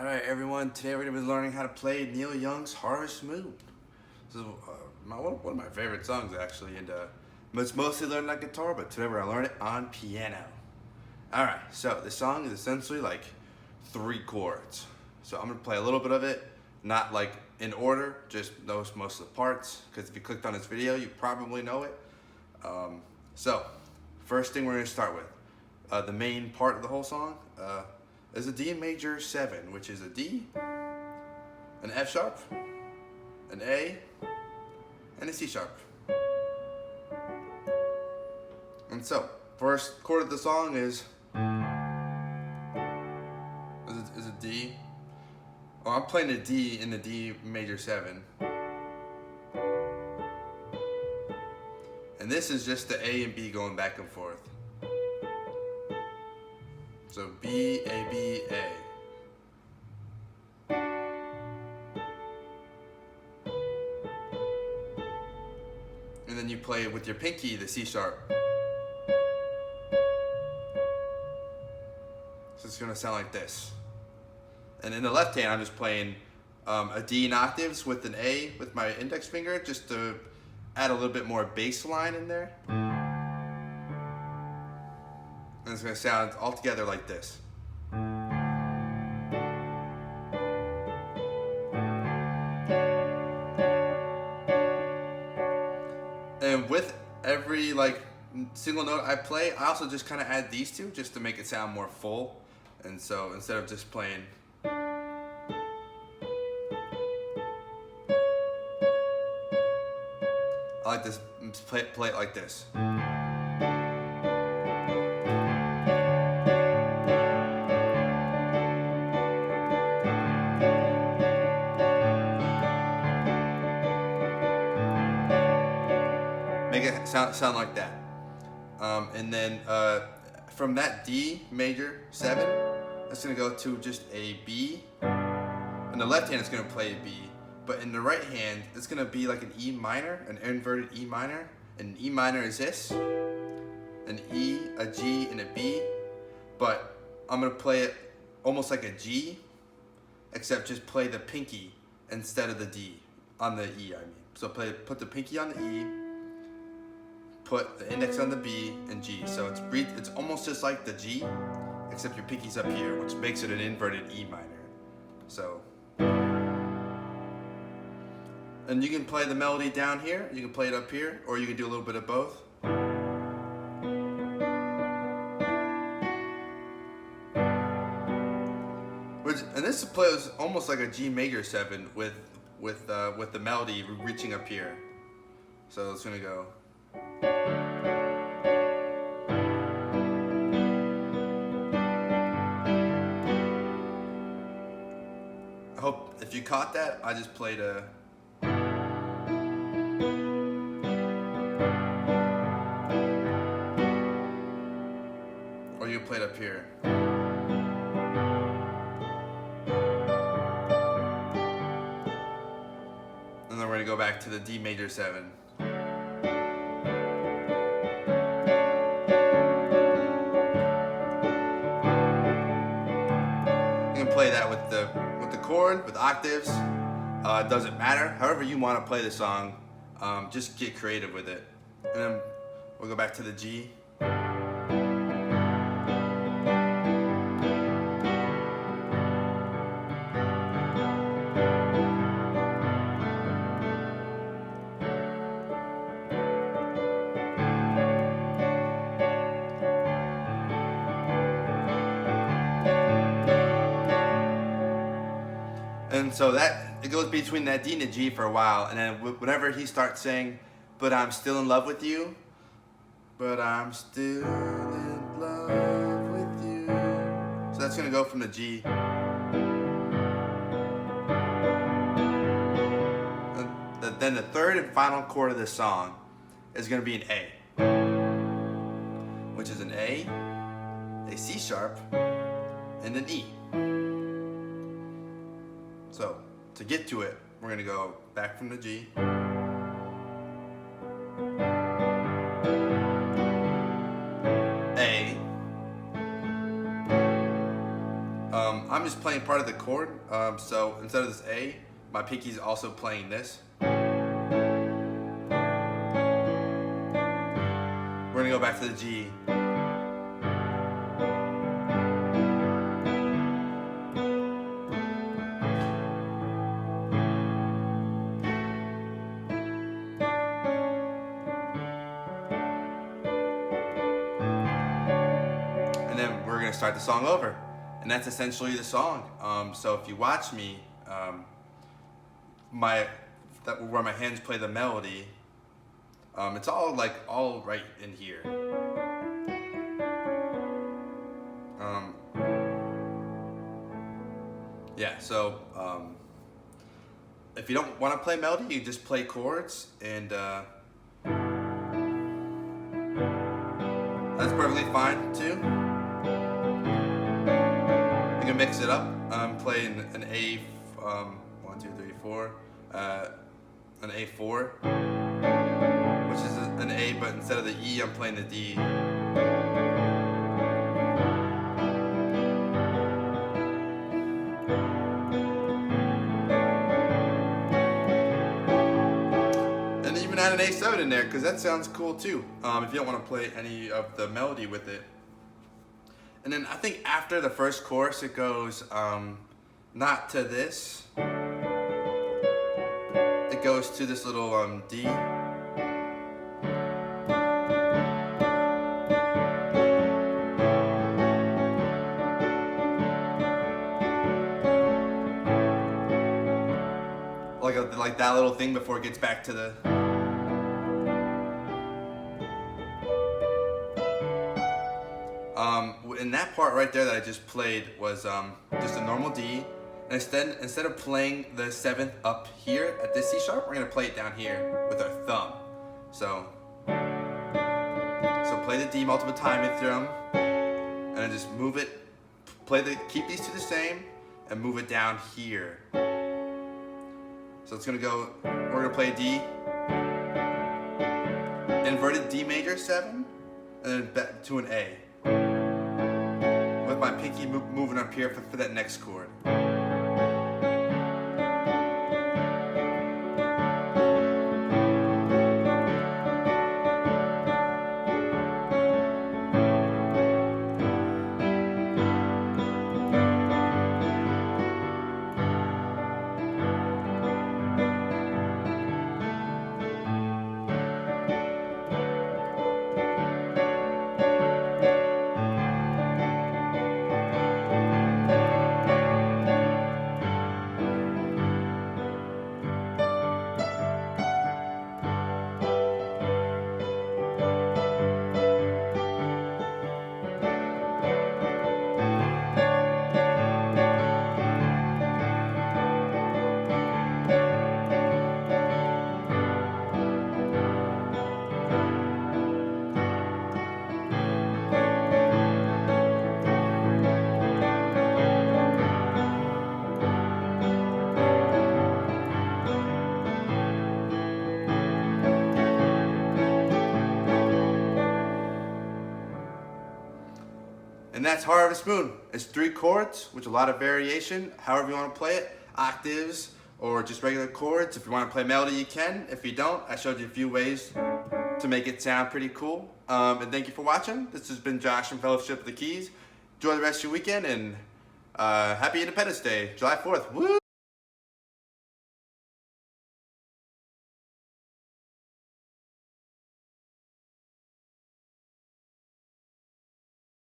Alright everyone, today we're going to be learning how to play Neil Young's Harvest Moon. This is one of my favorite songs actually, and it's mostly learned on guitar, but today we're going to learn it on piano. Alright, so the song is essentially like 3 chords. So I'm going to play a little bit of it, not like in order, just knows most of the parts, because if you clicked on this video you probably know it. So, first thing we're going to start with, the main part of the whole song, is a D major 7, which is a D, an F sharp, an A, and a C sharp. And so, first chord of the song is a D. Oh, I'm playing a D in the D major 7. And this is just the A and B going back and forth. So B, A, B, A. And then you play with your pinky the C sharp. So it's gonna sound like this. And in the left hand, I'm just playing a D in octaves with an A with my index finger, just to add a little bit more bass line in there. And it's going to sound all together like this. And with every single note I play, I also just kind of add these two just to make it sound more full. And so instead of just playing, I like this, play it like this. Make it sound like that. And then from that D major 7, that's gonna go to just a B. In the left hand, it's gonna play a B, but in the right hand, it's gonna be like an E minor, an inverted E minor. And E minor is this, an E, a G, and a B. But I'm gonna play it almost like a G, except just play the pinky instead of the D on the E. I mean, so put the pinky on the E, put the index on the B and G. So it's almost just like the G, except your pinky's up here, which makes it an inverted E minor. So, and you can play the melody down here, you can play it up here, or you can do a little bit of both. And this plays almost like a G major 7 with the melody reaching up here. So it's gonna go. I hope if you caught that, I just played a. Or you played up here. And then we're gonna go back to the D major 7. Play that with the chord, with octaves. It doesn't matter. However you want to play the song, just get creative with it. And then we'll go back to the G. And so it goes between that D and the G for a while, and then whenever he starts saying, "But I'm still in love with you," but I'm still in love with you. So that's gonna go from the G. And then the third and final chord of this song is gonna be an A, which is an A, C sharp, and an E. So, to get to it, we're going to go back from the G. A, I'm just playing part of the chord. So instead of this A, my pinky's also playing this. We're gonna go back to the G. And then we're gonna start the song over. And that's essentially the song. So if you watch me, where my hands play the melody, it's all right in here. Yeah, so if you don't want to play melody, you just play chords, and that's perfectly fine too. You can mix it up. I'm playing an A, 1, 2, 3, 4, an A4, which is an A, but instead of the E, I'm playing the D. And even add an A7 in there, because that sounds cool too, if you don't want to play any of the melody with it. And then I think after the first chorus, it goes not to this. It goes to this little D. Like that little thing before it gets back to the. And that part right there that I just played was just a normal D. And instead of playing the 7th up here at this C sharp, we're gonna play it down here with our thumb. So play the D multiple times through them, and then just move it. Keep these two the same, and move it down here. So it's gonna go. We're gonna play D, inverted D major 7, and then back to an A. With my pinky moving up here for that next chord. And that's Harvest Moon. It's 3 chords with a lot of variation, however you want to play it. Octaves or just regular chords. If you want to play melody, you can. If you don't, I showed you a few ways to make it sound pretty cool. And thank you for watching. This has been Josh from Fellowship of the Keys. Enjoy the rest of your weekend, and happy Independence Day, July 4th. Woo!